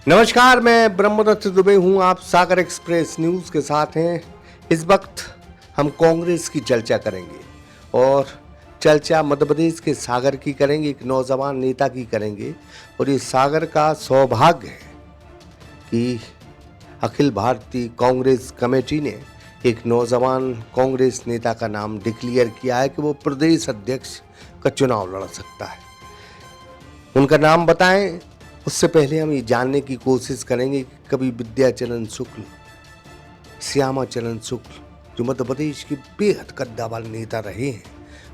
नमस्कार, मैं ब्रह्मदत्त दुबे हूँ। आप सागर एक्सप्रेस न्यूज़ के साथ हैं। इस वक्त हम कांग्रेस की चर्चा करेंगे और चर्चा मध्य प्रदेश के सागर की करेंगे, एक नौजवान नेता की करेंगे। और ये सागर का सौभाग्य है कि अखिल भारतीय कांग्रेस कमेटी ने एक नौजवान कांग्रेस नेता का नाम डिक्लेयर किया है कि वो प्रदेश अध्यक्ष का चुनाव लड़ सकता है। उनका नाम बताएं, उससे पहले हम ये जानने की कोशिश करेंगे कि कभी विद्याचरण शुक्ल, श्यामाचरण शुक्ल, जो मध्य प्रदेश के बेहद कद्दावर नेता रहे हैं,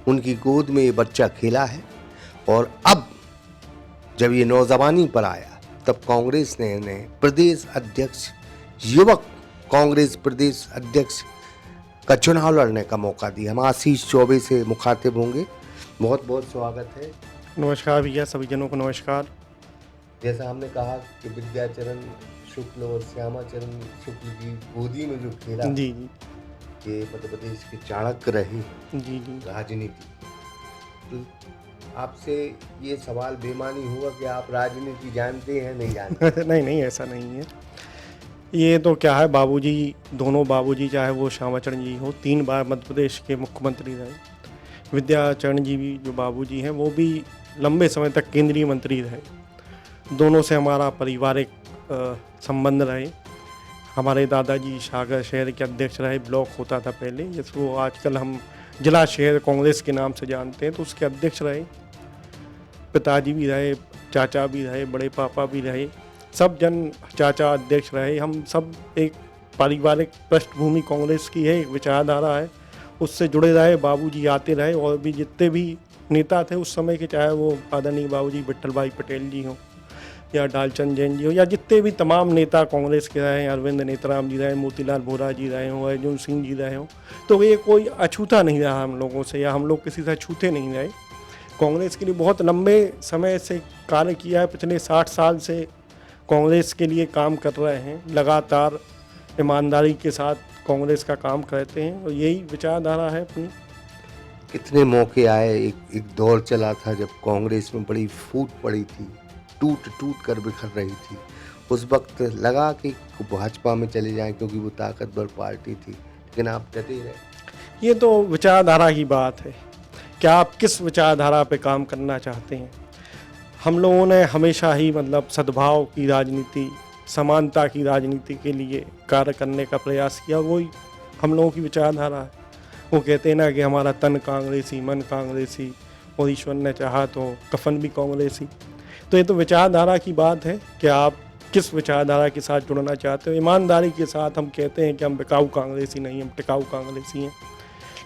उनकी गोद में ये बच्चा खेला है। और अब जब ये नौजवानी पर आया तब कांग्रेस ने इन्हें प्रदेश अध्यक्ष, युवक कांग्रेस प्रदेश अध्यक्ष का चुनाव लड़ने का मौका दिया। हम आशीष चौबे से मुखातिब होंगे। बहुत बहुत स्वागत है। नमस्कार भैया, सभी जनों को नमस्कार। जैसा हमने कहा कि विद्याचरण शुक्ल और श्यामाचरण शुक्ल की गोदी में जो खेला, जी ये मध्य प्रदेश के चाणक्य रहे जी जी राजनीति। तो आपसे ये सवाल बेमानी हुआ कि आप राजनीति जानते हैं नहीं जानते? नहीं, ऐसा नहीं है। ये तो क्या है, बाबूजी, दोनों बाबूजी, चाहे वो श्यामाचरण जी हो, 3 बार मध्य प्रदेश के मुख्यमंत्री रहे। विद्याचरण जी भी जो बाबूजी हैं, वो भी लंबे समय तक केंद्रीय मंत्री रहे। दोनों से हमारा पारिवारिक संबंध रहे। हमारे दादाजी सागर शहर के अध्यक्ष रहे, ब्लॉक होता था पहले, जिसको आजकल हम जिला शहर कांग्रेस के नाम से जानते हैं, तो उसके अध्यक्ष रहे। पिताजी भी रहे, चाचा भी रहे, बड़े पापा भी रहे, सब जन चाचा अध्यक्ष रहे। हम सब एक पारिवारिक पृष्ठभूमि कांग्रेस की है, एक विचारधारा है, उससे जुड़े रहे। बाबूजी आते रहे और भी जितने भी नेता थे उस समय के, चाहे वो आदरणीय बाबूजी विट्ठल भाई पटेल जी हों या डालचंद जैन जी हो, या जितने भी तमाम नेता कांग्रेस के रहे हैं, अरविंद नेतराम जी रहे, मोतीलाल वोरा जी रहे हों, अर्जुन सिंह जी रहे हों, तो ये कोई अछूता नहीं रहा हम लोगों से, या हम लोग किसी से छूते नहीं रहे। कांग्रेस के लिए बहुत लंबे समय से कार्य किया है। पिछले 60 साल से कांग्रेस के लिए काम कर रहे हैं। लगातार ईमानदारी के साथ कांग्रेस का काम करते हैं और यही विचारधारा है अपनी। कितने मौके आए, एक दौर चला था जब कांग्रेस में बड़ी फूट पड़ी थी, टूट टूट कर बिखर रही थी। उस वक्त लगा कि भाजपा में चले जाएं क्योंकि वो ताकतवर पार्टी थी, लेकिन आप डटे रहे। ये तो विचारधारा की बात है कि आप किस विचारधारा पे काम करना चाहते हैं। हम लोगों ने हमेशा ही सद्भाव की राजनीति, समानता की राजनीति के लिए कार्य करने का प्रयास किया। वही हम लोगों की विचारधारा है। वो कहते हैं ना कि हमारा तन कांग्रेसी, मन कांग्रेसी, और ईश्वर ने चाहा तो कफन भी कांग्रेसी। तो ये तो विचारधारा की बात है कि आप किस विचारधारा के साथ जुड़ना चाहते हो। ईमानदारी के साथ हम कहते हैं कि हम बिकाऊ कांग्रेसी नहीं, हम टिकाऊ कांग्रेसी हैं।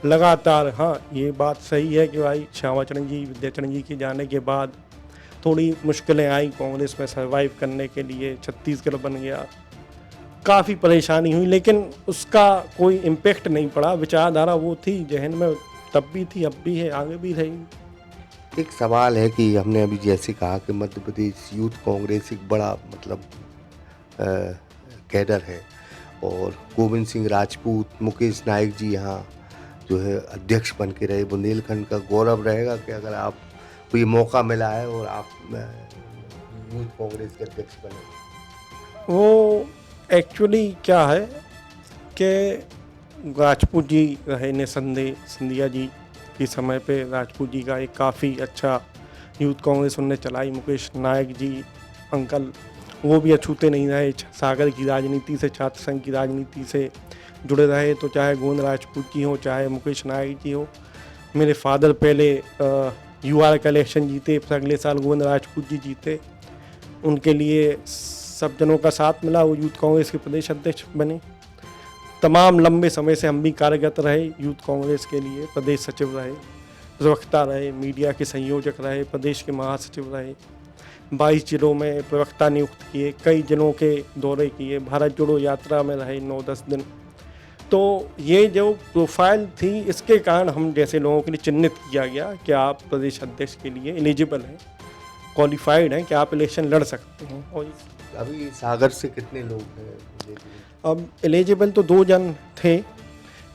लगातार, हाँ, ये बात सही है कि भाई श्यामाचरण जी, विद्याचरण जी के जाने के बाद थोड़ी मुश्किलें आई कांग्रेस में सर्वाइव करने के लिए। छत्तीसगढ़ बन गया, काफ़ी परेशानी हुई, लेकिन उसका कोई इम्पेक्ट नहीं पड़ा। विचारधारा वो थी, जहन में तब भी थी, अब भी है, आगे भी रहेगी। एक सवाल है कि हमने अभी जैसे कहा कि मध्य प्रदेश यूथ कांग्रेस एक बड़ा कैडर है, और गोविंद सिंह राजपूत, मुकेश नायक जी यहाँ जो है अध्यक्ष बन के रहे। बुंदेलखंड का गौरव रहेगा कि अगर आपको ये मौका मिला है और आप यूथ कांग्रेस के अध्यक्ष बने। वो एक्चुअली क्या है कि राजपूत जी रहे, निसंदेह सिंधिया जी के समय पे राजपूत जी का एक काफ़ी अच्छा यूथ कांग्रेस उनने चलाई। मुकेश नायक जी अंकल, वो भी अछूते नहीं रहे। सागर की राजनीति से, छात्र संघ की राजनीति से जुड़े रहे। तो चाहे गोविंद राजपूत जी हो, चाहे मुकेश नायक जी हो। मेरे फादर पहले यूआर का इलेक्शन जीते, फिर अगले साल गोविंद राजपूत जी जीते। उनके लिए सब जनों का साथ मिला, वो यूथ कांग्रेस के प्रदेश अध्यक्ष बने। तमाम लंबे समय से हम भी कार्यरत रहे यूथ कांग्रेस के लिए। प्रदेश सचिव रहे, प्रवक्ता रहे, मीडिया के संयोजक रहे, प्रदेश के महासचिव रहे, 22 जिलों में प्रवक्ता नियुक्त किए, कई जिलों के दौरे किए, भारत जोड़ो यात्रा में रहे 9-10 दिन। तो ये जो प्रोफाइल थी, इसके कारण हम जैसे लोगों के लिए चिन्हित किया गया कि आप प्रदेश अध्यक्ष के लिए एलिजिबल हैं, क्वालिफाइड हैं, कि आप इलेक्शन लड़ सकते हैं। और अभी सागर से कितने लोग हैं? अब एलिजिबल तो 2 जन थे,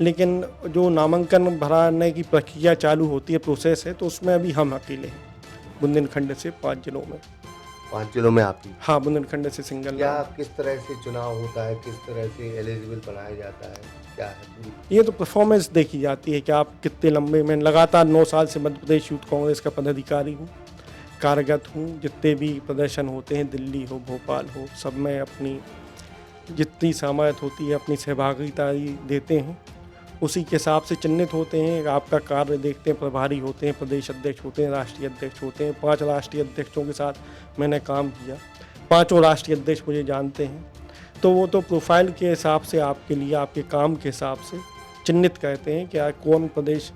लेकिन जो नामांकन भराने की प्रक्रिया चालू होती है, प्रोसेस है, तो उसमें अभी हम अकेले हैं बुंदेलखंड से 5 जिलों में। 5 जिलों में आप ही। हाँ, बुंदेलखंड से सिंगल। क्या किस तरह से चुनाव होता है, किस तरह से एलिजिबल बनाया जाता है, क्या है पूरी? ये तो परफॉर्मेंस देखी जाती है कि आप कितने लंबे में, लगातार 9 साल से मध्य प्रदेश यूथ कांग्रेस का पदाधिकारी हूँ, कार्यरत हूँ। जितने भी प्रदर्शन होते हैं, दिल्ली हो, भोपाल हो, सब में अपनी जितनी सामर्थ्य होती है अपनी सहभागिता देते हैं। उसी के हिसाब से चिन्हित होते हैं, आपका कार्य देखते हैं, प्रभारी होते हैं, प्रदेश अध्यक्ष होते हैं, राष्ट्रीय अध्यक्ष होते हैं। 5 राष्ट्रीय अध्यक्षों के साथ मैंने काम किया, 5 राष्ट्रीय अध्यक्ष मुझे जानते हैं। तो वो तो प्रोफाइल के हिसाब से आपके लिए, आपके काम के हिसाब से चिन्हित कहते हैं कि कौन प्रदेश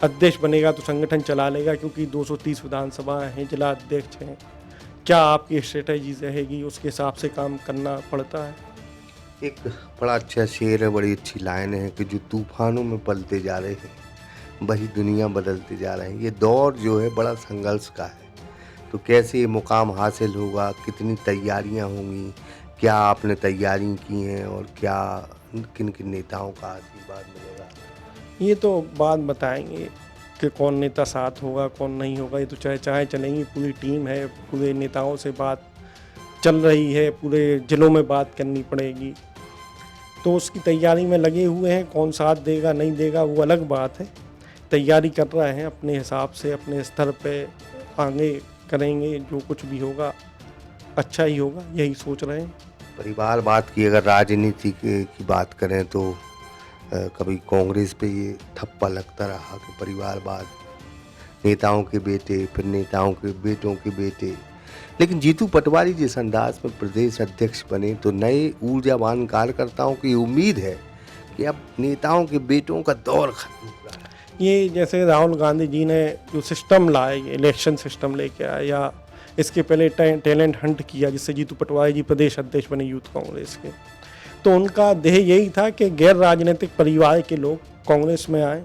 अध्यक्ष बनेगा तो संगठन चला लेगा, क्योंकि 230 विधानसभाएँ हैं, जिला अध्यक्ष हैं। क्या आपकी स्ट्रेटजी रहेगी, उसके हिसाब से काम करना पड़ता है। एक बड़ा अच्छा शेर है, बड़ी अच्छी लाइन है कि जो तूफानों में पलते जा रहे हैं वही दुनिया बदलते जा रहे हैं। ये दौर जो है बड़ा संघर्ष का है, तो कैसे ये मुकाम हासिल होगा, कितनी तैयारियां होंगी, क्या आपने तैयारी की हैं और क्या किन किन नेताओं का आशीर्वाद मिलेगा? ये तो बात बताएंगे कि कौन नेता साथ होगा, कौन नहीं होगा। ये तो चाहे चलेंगी, पूरी टीम है, पूरे नेताओं से बात चल रही है, पूरे ज़िलों में बात करनी पड़ेगी। तो उसकी तैयारी में लगे हुए हैं। कौन साथ देगा नहीं देगा वो अलग बात है। तैयारी कर रहे हैं अपने हिसाब से, अपने स्तर पे आगे करेंगे। जो कुछ भी होगा अच्छा ही होगा, यही सोच रहे हैं। परिवार बात की, अगर राजनीति की बात करें तो कभी कांग्रेस पे ये थप्पा लगता रहा कि परिवारवाद, नेताओं के बेटे, फिर नेताओं के बेटों के बेटे। लेकिन जीतू पटवारी जिस अंदाज में प्रदेश अध्यक्ष बने तो नए ऊर्जावान कार्यकर्ताओं की उम्मीद है कि अब नेताओं के बेटों का दौर खत्म हो रहा है। ये जैसे राहुल गांधी जी ने जो सिस्टम लाए, इलेक्शन सिस्टम लेके आए, या इसके पहले टैलेंट हंट किया जिससे जीतू पटवारी जी प्रदेश अध्यक्ष बने यूथ कांग्रेस के, तो उनका ध्येय यही था कि गैर राजनीतिक परिवार के लोग कांग्रेस में आए।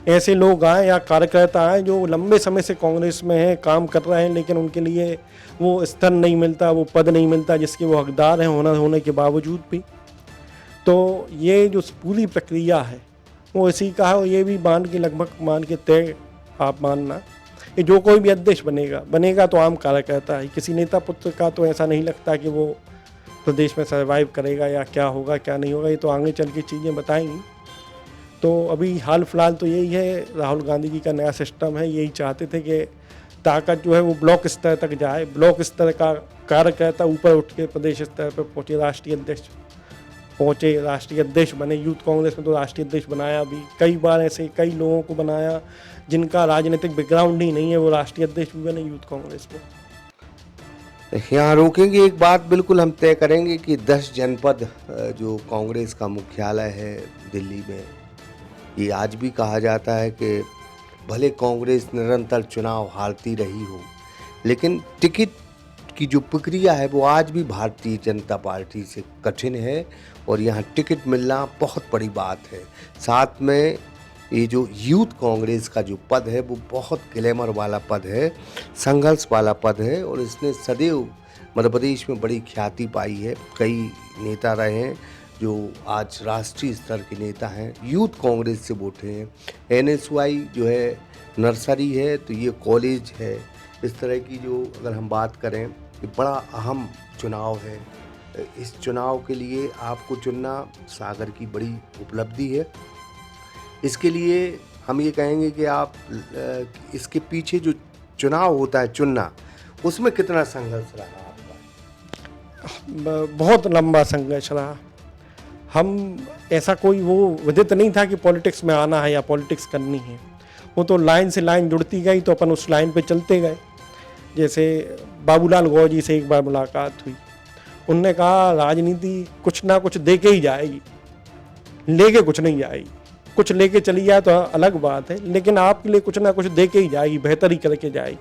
ऐसे लोग आए या कार्यकर्ता आए जो लंबे समय से कांग्रेस में हैं, काम कर रहे हैं, लेकिन उनके लिए वो स्तर नहीं मिलता, वो पद नहीं मिलता जिसके वो हकदार हैं होने के बावजूद भी। तो ये जो पूरी प्रक्रिया है वो इसी का है। और ये भी लगभग मान के तय आप मानना कि जो कोई भी अध्यक्ष बनेगा तो आम कार्यकर्ता है। किसी नेता पुत्र का तो ऐसा नहीं लगता कि वो प्रदेश में सर्वाइव करेगा या क्या होगा क्या नहीं होगा। ये तो आगे चल के चीज़ें बताएंगी। तो अभी हाल फिलहाल तो यही है, राहुल गांधी जी का नया सिस्टम है। यही चाहते थे कि ताकत जो है वो ब्लॉक स्तर तक जाए, ब्लॉक स्तर का कार्यकर्ता ऊपर उठ के प्रदेश स्तर पर पहुँचे, राष्ट्रीय अध्यक्ष बने। यूथ कांग्रेस में तो राष्ट्रीय अध्यक्ष बनाया भी कई बार, ऐसे कई लोगों को बनाया जिनका राजनीतिक बैकग्राउंड ही नहीं है, वो राष्ट्रीय अध्यक्ष भी बने यूथ कांग्रेस में। यहाँ रोकेंगे, एक बात बिल्कुल हम तय करेंगे कि 10 जनपद जो कांग्रेस का मुख्यालय है दिल्ली में, ये आज भी कहा जाता है कि भले कांग्रेस निरंतर चुनाव हारती रही हो, लेकिन टिकट की जो प्रक्रिया है वो आज भी भारतीय जनता पार्टी से कठिन है और यहाँ टिकट मिलना बहुत बड़ी बात है। साथ में ये जो यूथ कांग्रेस का जो पद है वो बहुत ग्लैमर वाला पद है, संघर्ष वाला पद है और इसने सदैव मध्य प्रदेश में बड़ी ख्याति पाई है। कई नेता रहे हैं जो आज राष्ट्रीय स्तर के नेता हैं, यूथ कांग्रेस से वोटे हैं। NSY जो है नर्सरी है, तो ये कॉलेज है। इस तरह की जो अगर हम बात करें, ये बड़ा अहम चुनाव है। इस चुनाव के लिए आपको चुनना सागर की बड़ी उपलब्धि है। इसके लिए हम ये कहेंगे कि आप इसके पीछे जो चुनाव होता है चुनना, उसमें कितना संघर्ष रहा आपका? बहुत लंबा संघर्ष रहा। हम ऐसा कोई वो विदित नहीं था कि पॉलिटिक्स में आना है या पॉलिटिक्स करनी है। वो तो लाइन से लाइन जुड़ती गई तो अपन उस लाइन पे चलते गए। जैसे बाबूलाल गौर जी से एक बार मुलाकात हुई, उनने कहा राजनीति कुछ ना कुछ दे के ही जाएगी, लेके कुछ नहीं जाएगी। कुछ लेके चली जाए तो अलग बात है, लेकिन आपके लिए कुछ ना कुछ दे के ही जाएगी, बेहतर ही करके जाएगी।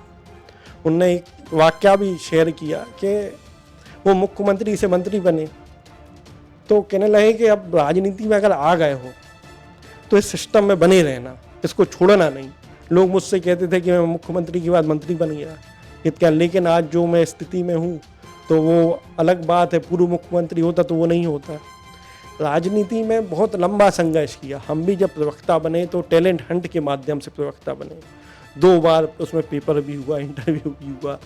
उनने एक वाक्या भी शेयर किया कि वो मुख्यमंत्री से मंत्री बने तो कहने लगे कि अब राजनीति में अगर आ गए हो तो इस सिस्टम में बने रहना, इसको छोड़ना नहीं। लोग मुझसे कहते थे कि मैं मुख्यमंत्री के बाद मंत्री बन गया इतना, लेकिन आज जो मैं स्थिति में हूँ तो वो अलग बात है। पूर्व मुख्यमंत्री होता तो वो नहीं होता। राजनीति में बहुत लंबा संघर्ष किया। हम भी जब प्रवक्ता बने तो टैलेंट हंट के माध्यम से प्रवक्ता बने। 2 बार उसमें पेपर भी हुआ, इंटरव्यू भी हुआ,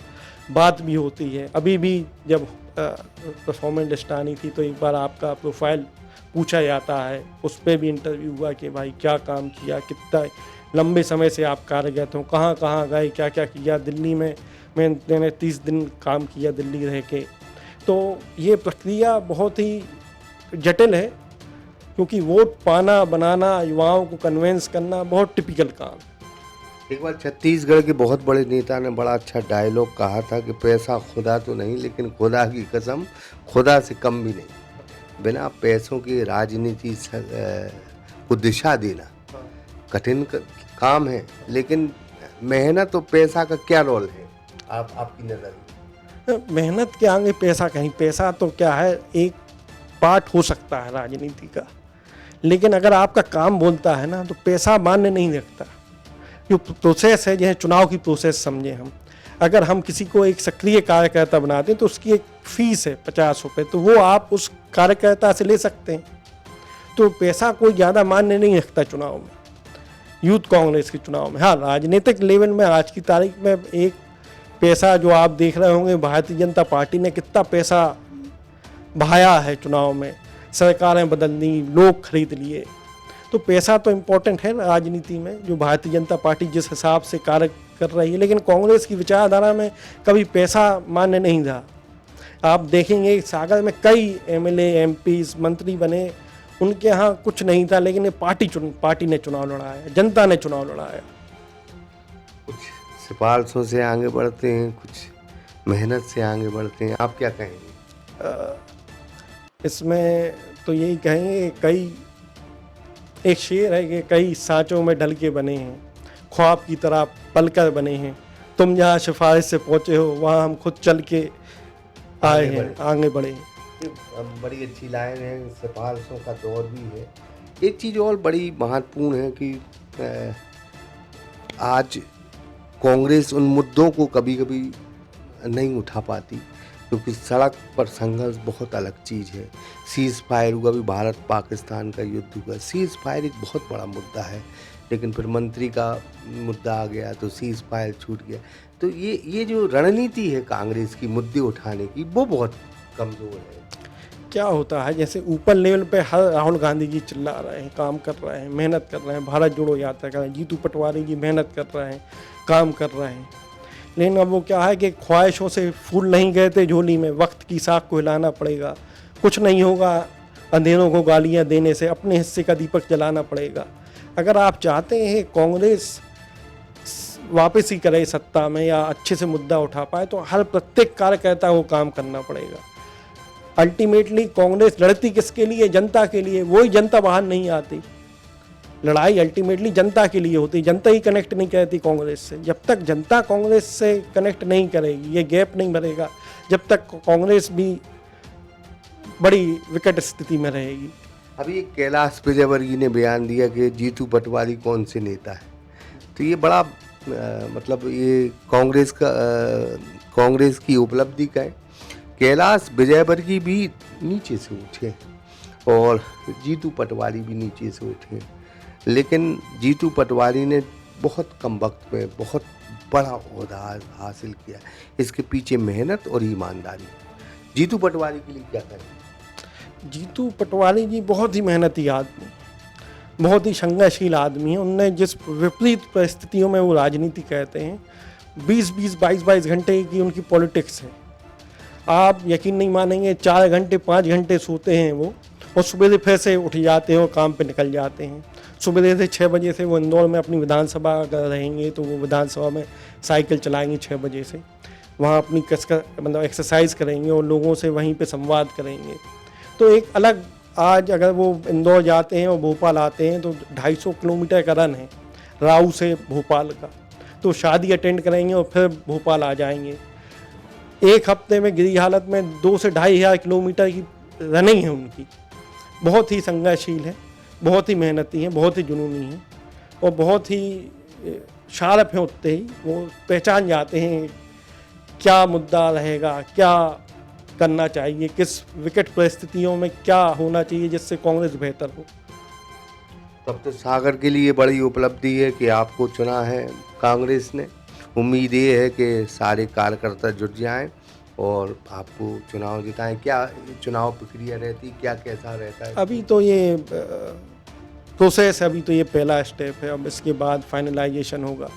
बात भी होती है। अभी भी जब परफॉर्मेंस लिस्ट आनी थी तो एक बार आपका प्रोफाइल पूछा जाता है, उस पर भी इंटरव्यू हुआ कि भाई क्या काम किया, कितना लंबे समय से आप कार्यरत हो, कहाँ कहाँ गए, क्या क्या किया। दिल्ली में मैंने 30 दिन काम किया दिल्ली रह के। तो ये प्रक्रिया बहुत ही जटिल है, क्योंकि वोट पाना बनाना, युवाओं को कन्वेंस करना बहुत टिपिकल काम है। एक बार छत्तीसगढ़ के बहुत बड़े नेता ने बड़ा अच्छा डायलॉग कहा था कि पैसा खुदा तो नहीं, लेकिन खुदा की कसम खुदा से कम भी नहीं। बिना पैसों की राजनीति को दिशा देना कठिन काम है, लेकिन मेहनत और पैसा का क्या रोल है आपकी नज़र में? मेहनत के आगे पैसा कहीं, पैसा तो क्या है, एक पार्ट हो सकता है राजनीति का, लेकिन अगर आपका काम बोलता है ना तो पैसा मान्य नहीं रखता। जो प्रोसेस है, जैसे चुनाव की प्रोसेस समझे हम, अगर हम किसी को एक सक्रिय कार्यकर्ता बनाते हैं तो उसकी एक फीस है 50 रुपये, तो वो आप उस कार्यकर्ता से ले सकते हैं। तो पैसा कोई ज़्यादा मान्य नहीं रखता चुनाव में, यूथ कांग्रेस के चुनाव में। हाँ, राजनीतिक लेवल में आज की तारीख में एक पैसा जो आप देख रहे होंगे, भारतीय जनता पार्टी ने कितना पैसा बहाया है चुनाव में, सरकारें बदल दी, लोग खरीद लिए। तो पैसा तो इम्पोर्टेंट है राजनीति में, जो भारतीय जनता पार्टी जिस हिसाब से कार्य कर रही है, लेकिन कांग्रेस की विचारधारा में कभी पैसा मान्य नहीं रहा। आप देखेंगे सागर में कई एमएलए, एमपीज, मंत्री बने, उनके यहाँ कुछ नहीं था, लेकिन ये पार्टी ने चुनाव लड़ाया, जनता ने चुनाव लड़ाया। कुछ सिफारिशों से आगे बढ़ते हैं, कुछ मेहनत से आगे बढ़ते हैं, आप क्या कहेंगे? इसमें तो यही कहेंगे, कई एक शेर है कि कई सांचों में ढल के बने हैं, ख्वाब की तरह पलकर बने हैं, तुम जहाँ सिफारिश से पहुँचे हो वहाँ हम खुद चल के आए हैं, आगे बढ़े हैं। बड़ी अच्छी लाइन है, सिफारिशों का दौर भी है। एक चीज़ और बड़ी महत्वपूर्ण है कि आज कांग्रेस उन मुद्दों को कभी कभी नहीं उठा पाती, क्योंकि सड़क पर संघर्ष बहुत अलग चीज़ है। सीज़ फायर हुआ, भी भारत पाकिस्तान का युद्ध हुआ, सीज़ फायर एक बहुत बड़ा मुद्दा है, लेकिन फिर मंत्री का मुद्दा आ गया तो सीज़ फायर छूट गया। तो ये जो रणनीति है कांग्रेस की मुद्दे उठाने की, वो बहुत कमज़ोर है। क्या होता है, जैसे ऊपर लेवल पे हर राहुल गांधी जी चिल्ला रहे हैं, काम कर रहे हैं, मेहनत कर रहे हैं, भारत जोड़ो यात्रा कर रहे हैं, जीतू पटवारी जी मेहनत कर रहे हैं, काम कर रहे हैं, लेकिन अब वो क्या है कि ख्वाहिशों से फूल नहीं गए थे झोली में, वक्त की साख को हिलाना पड़ेगा, कुछ नहीं होगा अंधेरों को गालियां देने से, अपने हिस्से का दीपक जलाना पड़ेगा। अगर आप चाहते हैं कांग्रेस वापस ही करे सत्ता में या अच्छे से मुद्दा उठा पाए, तो हर प्रत्येक कार्यकर्ता को काम करना पड़ेगा। अल्टीमेटली कांग्रेस लड़ती किसके लिए? जनता के लिए। वही जनता बाहर नहीं आती, लड़ाई अल्टीमेटली जनता के लिए होती, जनता ही कनेक्ट नहीं करती कांग्रेस से। जब तक जनता कांग्रेस से कनेक्ट नहीं करेगी, ये गैप नहीं भरेगा, जब तक कांग्रेस भी बड़ी विकट स्थिति में रहेगी। अभी कैलाश विजयवर्गीय ने बयान दिया कि जीतू पटवारी कौन से नेता है, तो ये बड़ा मतलब ये कांग्रेस की उपलब्धि का है। कैलाश विजयवर्गीय भी नीचे से उठे और जीतू पटवारी भी नीचे से उठे, लेकिन जीतू पटवारी ने बहुत कम वक्त में बहुत बड़ा ओहदा हासिल किया। इसके पीछे मेहनत और ईमानदारी। जीतू पटवारी के लिए क्या करें? जीतू पटवारी जी बहुत ही मेहनती आदमी, बहुत ही संघर्षशील आदमी है। उनने जिस विपरीत परिस्थितियों में वो राजनीति करते हैं, 20-20, 22-22 घंटे की उनकी पॉलिटिक्स है। आप यकीन नहीं मानेंगे, 4 घंटे 5 घंटे सोते हैं वो, और सुबह से फिर से उठ जाते हैं और काम पे निकल जाते हैं। सुबह से 6 बजे से वो इंदौर में अपनी विधानसभा अगर रहेंगे तो वो विधानसभा में साइकिल चलाएंगे 6 बजे से, वहाँ अपनी मतलब एक्सरसाइज करेंगे और लोगों से वहीं पे संवाद करेंगे। तो एक अलग, आज अगर वो इंदौर जाते हैं और भोपाल आते हैं तो 250 किलोमीटर का रन है राऊ से भोपाल का, तो शादी अटेंड करेंगे और फिर भोपाल आ जाएंगे। एक हफ्ते में गिरी हालत में 2 से 2,500 किलोमीटर की रनिंग है उनकी। बहुत ही संघर्षशील है, बहुत ही मेहनती हैं, बहुत ही जुनूनी हैं और बहुत ही शार्प हैं। उतने ही वो पहचान जाते हैं क्या मुद्दा रहेगा, क्या करना चाहिए, किस विकट परिस्थितियों में क्या होना चाहिए जिससे कांग्रेस बेहतर हो। तब तो सागर के लिए बड़ी उपलब्धि है कि आपको चुना है कांग्रेस ने, उम्मीद ये है कि सारे कार्यकर्ता जुट जाएं और आपको चुनाव जिताएं। क्या चुनाव प्रक्रिया रहती, क्या कैसा रहता है? अभी तो ये प्रोसेस है, अभी तो ये पहला स्टेप है। अब इसके बाद फाइनलाइजेशन होगा,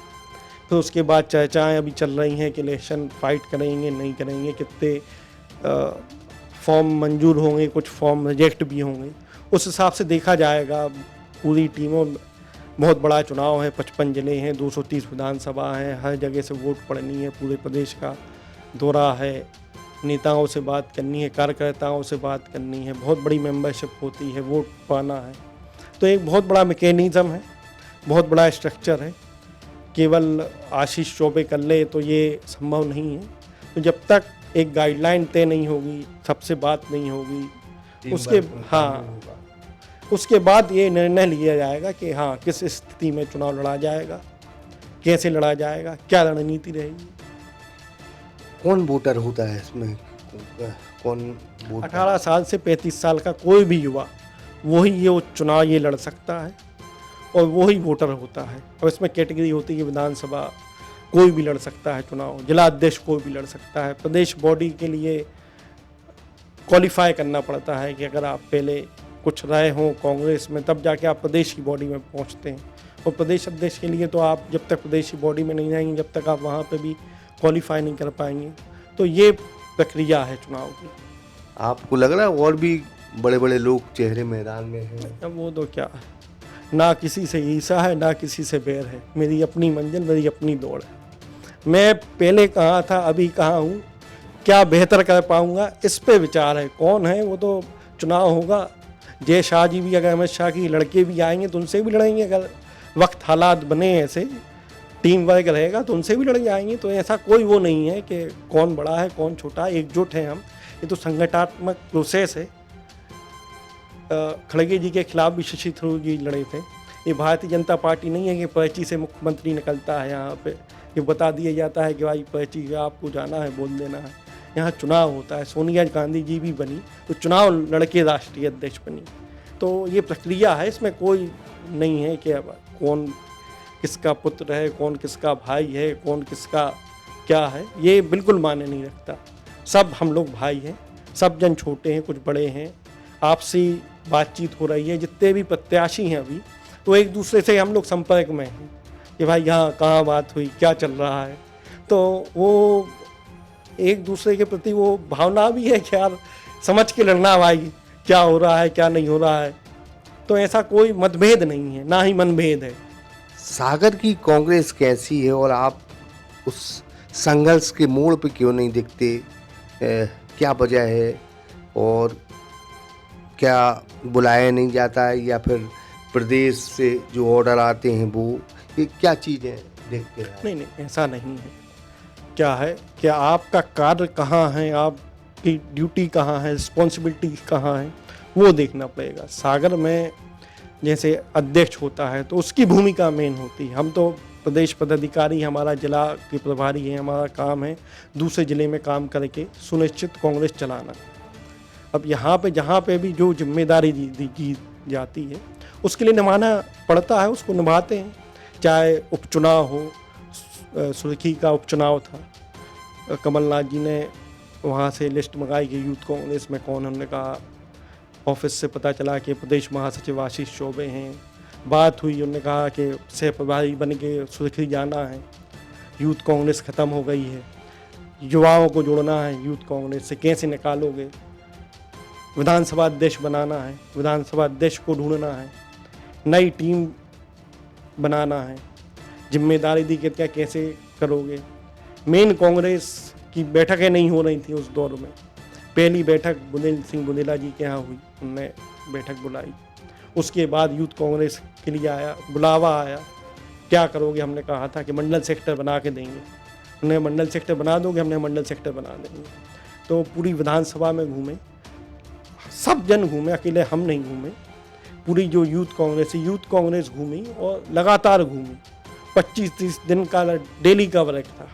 तो उसके बाद चर्चाएँ अभी चल रही हैं कि इलेक्शन फाइट करेंगे नहीं करेंगे, कितने फॉर्म मंजूर होंगे, कुछ फॉर्म रिजेक्ट भी होंगे, उस हिसाब से देखा जाएगा। पूरी टीमों, बहुत बड़ा चुनाव है, 55 जिले हैं, 230 विधानसभा हैं, हर जगह से वोट पड़नी है, पूरे प्रदेश का दौरा है, नेताओं से बात करनी है, कार्यकर्ताओं से बात करनी है, बहुत बड़ी मेंबरशिप होती है, वोट पाना है। तो एक बहुत बड़ा मैकेनिज़्म है, बहुत बड़ा स्ट्रक्चर है। केवल आशीष चौबे कर ले तो ये संभव नहीं है। तो जब तक एक गाइडलाइन तय नहीं होगी, सबसे बात नहीं होगी, उसके बाद ये निर्णय लिया जाएगा कि हाँ, किस स्थिति में चुनाव लड़ा जाएगा, कैसे लड़ा जाएगा, क्या रणनीति रहेगी। कौन वोटर होता है इसमें? कौन वोट? 18 साल से 35 साल का कोई भी युवा वही ये चुनाव ये लड़ सकता है और वही वोटर होता है। और इसमें कैटेगरी होती है, विधानसभा कोई भी लड़ सकता है चुनाव, जिला अध्यक्ष कोई भी लड़ सकता है। प्रदेश बॉडी के लिए क्वालिफाई करना पड़ता है कि अगर आप पहले कुछ रहे हों कांग्रेस में, तब जाके आप प्रदेश की बॉडी में पहुंचते हैं। और प्रदेश अध्यक्ष के लिए तो आप जब तक प्रदेश की बॉडी में नहीं जाएंगे, जब तक आप वहाँ पे भी क्वालिफाई नहीं कर पाएंगे। तो ये प्रक्रिया है चुनाव की। आपको लग रहा है और भी बड़े बड़े लोग चेहरे मैदान में हैं? अब वो तो क्या है, ना किसी से ईर्ष्या है, ना किसी से बैर है। मेरी अपनी मंजिल, मेरी अपनी दौड़ है। मैं पहले कहाँ था, अभी कहाँ हूँ, क्या बेहतर कर पाऊँगा, इस पे विचार है। कौन है वो तो चुनाव होगा। जय शाह जी भी, अगर अमित शाह की लड़के भी आएंगे तो उनसे भी लड़ेंगे। अगर वक्त हालात बने ऐसे, टीम वर्क रहेगा तो उनसे भी लड़ जाएंगे। तो ऐसा कोई वो नहीं है कि कौन बड़ा है कौन छोटा है, एकजुट है हम। ये तो संगठनात्मक प्रोसेस है। खड़गे जी के खिलाफ भी शशि थरूर जी लड़े थे। ये भारतीय जनता पार्टी नहीं है कि पर्ची से मुख्यमंत्री निकलता है। यहाँ पे ये बता दिया जाता है कि भाई पर्ची का आपको जाना है, बोल देना है। यहाँ चुनाव होता है। सोनिया गांधी जी भी बनी तो चुनाव लड़के राष्ट्रीय अध्यक्ष बनी। तो ये प्रक्रिया है, इसमें कोई नहीं है कि कौन किसका पुत्र है, कौन किसका भाई है, कौन किसका क्या है। ये बिल्कुल मायने नहीं रखता। सब हम लोग भाई हैं, सब जन छोटे हैं, कुछ बड़े हैं। आपसी बातचीत हो रही है। जितने भी प्रत्याशी हैं अभी, तो एक दूसरे से हम लोग संपर्क में हैं कि भाई यहाँ कहाँ बात हुई, क्या चल रहा है। तो वो एक दूसरे के प्रति वो भावना भी है कि यार समझ के लड़ना, भाई क्या हो रहा है क्या नहीं हो रहा है। तो ऐसा कोई मतभेद नहीं है, ना ही मनभेद है। सागर की कांग्रेस कैसी है और आप उस संघर्ष के मोड़ पे क्यों नहीं दिखते? क्या वजह है? और क्या बुलाया नहीं जाता है, या फिर प्रदेश से जो ऑर्डर आते हैं वो, ये क्या चीज़ें देखते हैं? नहीं, ऐसा नहीं है। क्या है कि आपका कार्य कहाँ है, आपकी ड्यूटी कहाँ है, रिस्पॉन्सिबिलिटी कहाँ है, वो देखना पड़ेगा। सागर में जैसे अध्यक्ष होता है तो उसकी भूमिका मेन होती है। हम तो प्रदेश पदाधिकारी, हमारा जिला के प्रभारी हैं, हमारा काम है दूसरे ज़िले में काम करके सुनिश्चित कांग्रेस चलाना। अब यहाँ पे जहाँ पे भी जो जिम्मेदारी दी जाती है उसके लिए निभाना पड़ता है, उसको निभाते हैं। चाहे उपचुनाव हो, सुर्खी का उपचुनाव था, कमलनाथ जी ने वहाँ से लिस्ट मंगाई कि यूथ कांग्रेस में कौन है। हमने कहा, ऑफिस से पता चला कि प्रदेश महासचिव आशीष चौबे हैं। बात हुई, उन्होंने कहा कि सह प्रभारी बन के सुर्खी जाना है, यूथ कांग्रेस ख़त्म हो गई है, युवाओं को जोड़ना है यूथ कांग्रेस से, कैसे निकालोगे, विधानसभा अध्यक्ष बनाना है, विधानसभा अध्यक्ष को ढूंढना है, नई टीम बनाना है, जिम्मेदारी दी कि क्या कैसे करोगे। मेन कांग्रेस की बैठकें नहीं हो रही थी उस दौर में। पहली बैठक बुंदेल सिंह बुंदेला जी के यहाँ हुई, उनने बैठक बुलाई। उसके बाद यूथ कांग्रेस के लिए आया, बुलावा आया, क्या करोगे। हमने कहा था कि मंडल सेक्टर बना के देंगे। उन्हें मंडल सेक्टर बना दोगे, हमने मंडल सेक्टर बना देंगे। तो पूरी विधानसभा में घूमे, सब जन घूमे, अकेले हम नहीं घूमे। पूरी जो यूथ कांग्रेस घूमी और लगातार घूमी। 25-30 दिन का डेली का वर्क था,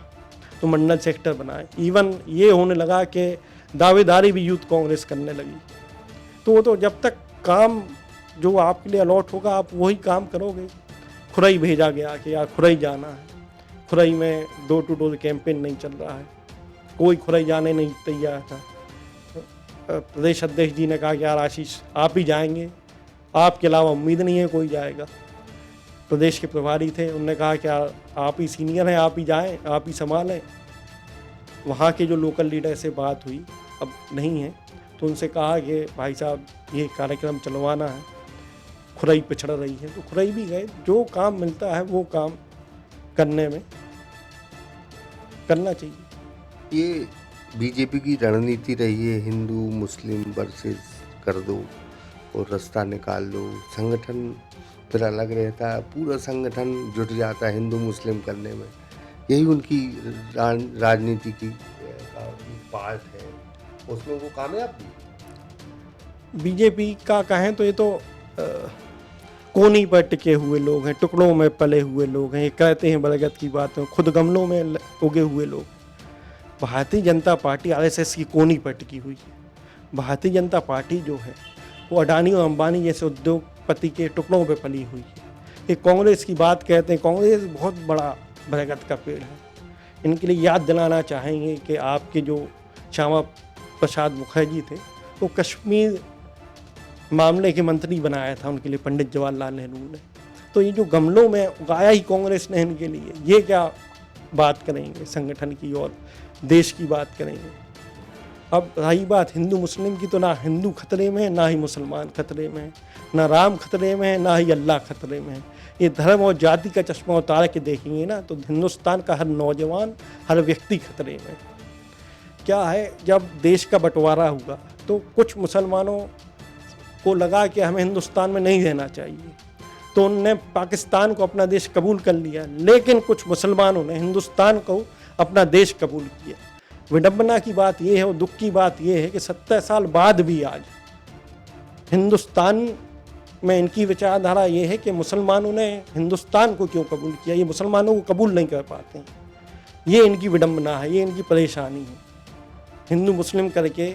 तो मंडल सेक्टर बनाए। इवन ये होने लगा कि दावेदारी भी यूथ कांग्रेस करने लगी। तो वो तो जब तक काम जो आपके लिए अलॉट होगा आप वही काम करोगे। खुरई भेजा गया कि यार खुरई जाना है, खुरई में डोर टू डोर कैंपेन नहीं चल रहा है, कोई खुरई जाने नहीं तैयार था। प्रदेश अध्यक्ष जी ने कहा कि यार आशीष आप ही जाएंगे, आपके अलावा उम्मीद नहीं है कोई जाएगा। प्रदेश के प्रभारी थे, उन्होंने कहा कि यार आप ही सीनियर हैं, आप ही जाएं, आप ही संभालें। वहाँ के जो लोकल लीडर से बात हुई, अब नहीं है, तो उनसे कहा कि भाई साहब ये कार्यक्रम चलवाना है, खुरई पिछड़ रही है, तो खुरई भी गए। जो काम मिलता है वो काम करने में करना चाहिए। ये बीजेपी की रणनीति रही है, हिंदू मुस्लिम वर्सेस कर दो और रास्ता निकाल दो, संगठन फिर अलग रहता है, पूरा संगठन जुट जाता है हिंदू मुस्लिम करने में। यही उनकी राजनीति की पार्ट है, उसमें वो कामयाब भी। बीजेपी का कहें तो ये तो कोनी पर टिके हुए लोग हैं, टुकड़ों में पले हुए लोग हैं। ये कहते हैं बरगद की बात है, खुद गमलों में उगे हुए लोग। भारतीय जनता पार्टी आरएसएस की कोनी पर टिकी हुई है। भारतीय जनता पार्टी जो है वो अडानी और अंबानी जैसे उद्योगपति के टुकड़ों पे पली हुई है। ये कांग्रेस की बात कहते हैं, कांग्रेस बहुत बड़ा बरगद का पेड़ है। इनके लिए याद दिलाना चाहेंगे कि आपके जो श्यामा प्रसाद मुखर्जी थे वो कश्मीर मामले के मंत्री बनाया था उनके लिए पंडित जवाहरलाल नेहरू ने। तो ये जो गमलों में उगाया ही कांग्रेस ने इनके लिए, ये क्या बात करेंगे संगठन की और देश की बात करेंगे। अब रही बात हिंदू मुस्लिम की, तो ना हिंदू खतरे में है, ना ही मुसलमान खतरे में है, ना राम खतरे में है, ना ही अल्लाह खतरे में है। ये धर्म और जाति का चश्मा उतार के देखेंगे ना तो हिंदुस्तान का हर नौजवान, हर व्यक्ति खतरे में। क्या है, जब देश का बंटवारा हुआ तो कुछ मुसलमानों को लगा कि हमें हिंदुस्तान में नहीं रहना चाहिए, तो उनने पाकिस्तान को अपना देश कबूल कर लिया। लेकिन कुछ मुसलमानों ने हिंदुस्तान को अपना देश कबूल किया। विडंबना की बात यह है और दुख की बात यह है कि 70 साल बाद भी आज हिंदुस्तान में इनकी विचारधारा ये है कि मुसलमानों ने हिंदुस्तान को क्यों कबूल किया, ये मुसलमानों को कबूल नहीं कर पाते हैं। ये इनकी विडंबना है, ये इनकी परेशानी है। हिंदू मुस्लिम करके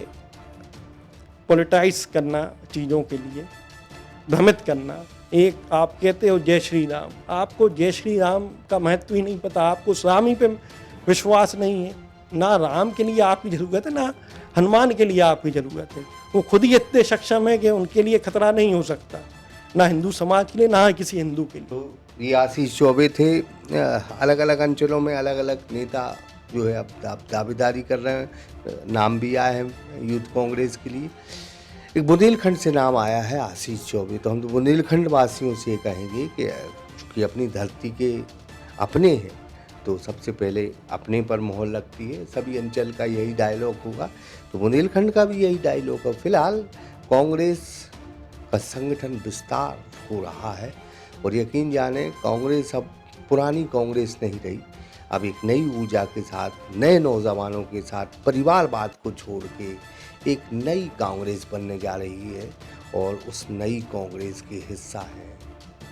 पॉलिटाइज करना, चीज़ों के लिए भ्रमित करना। एक आप कहते हो जय श्री राम, आपको जय श्री राम का महत्व ही नहीं पता, आपको राम ही पे विश्वास नहीं है। ना राम के लिए आपकी ज़रूरत है, ना हनुमान के लिए आपकी ज़रूरत है। वो खुद ही इतने सक्षम है कि उनके लिए खतरा नहीं हो सकता, ना हिंदू समाज के लिए, ना किसी हिंदू के लिए। तो ये आशीष चौबे थे। अलग अलग अंचलों में अलग अलग नेता जो है अब दावेदारी कर रहे हैं, नाम भी आए हैं यूथ कांग्रेस के लिए। एक बुंदेलखंड से नाम आया है आशीष चौबे, तो हम तो बुंदेलखंड वासियों से कहेंगे कि चूँकि अपनी धरती के अपने हैं तो सबसे पहले अपने पर मोहर लगती है। सभी अंचल का यही डायलॉग होगा, तो बुंदेलखंड का भी यही डायलॉग है। फिलहाल कांग्रेस का संगठन विस्तार हो रहा है और यकीन जाने कांग्रेस अब पुरानी कांग्रेस नहीं रही, अब एक नई ऊर्जा के साथ, नए नौजवानों के साथ, परिवारवाद को छोड़ के एक नई कांग्रेस बनने जा रही है और उस नई कांग्रेस के हिस्सा हैं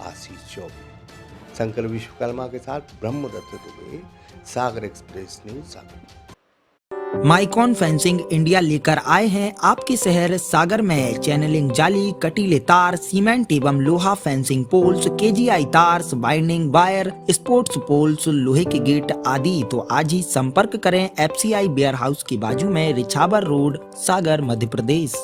आशीष चौबे। शंकर विश्वकर्मा के साथ ब्रह्मदत्त दुबे, सागर एक्सप्रेस न्यूज सागर। माइकॉन फेंसिंग इंडिया लेकर आए हैं आपके शहर सागर में चैनलिंग जाली, कटीले तार, सीमेंट एवं लोहा फेंसिंग पोल्स, केजीआई तार्स, बाइंडिंग वायर, स्पोर्ट्स पोल्स, लोहे के गेट आदि। तो आज ही संपर्क करें FCI वेयर हाउस के बाजू में, रिछावर रोड, सागर, मध्य प्रदेश।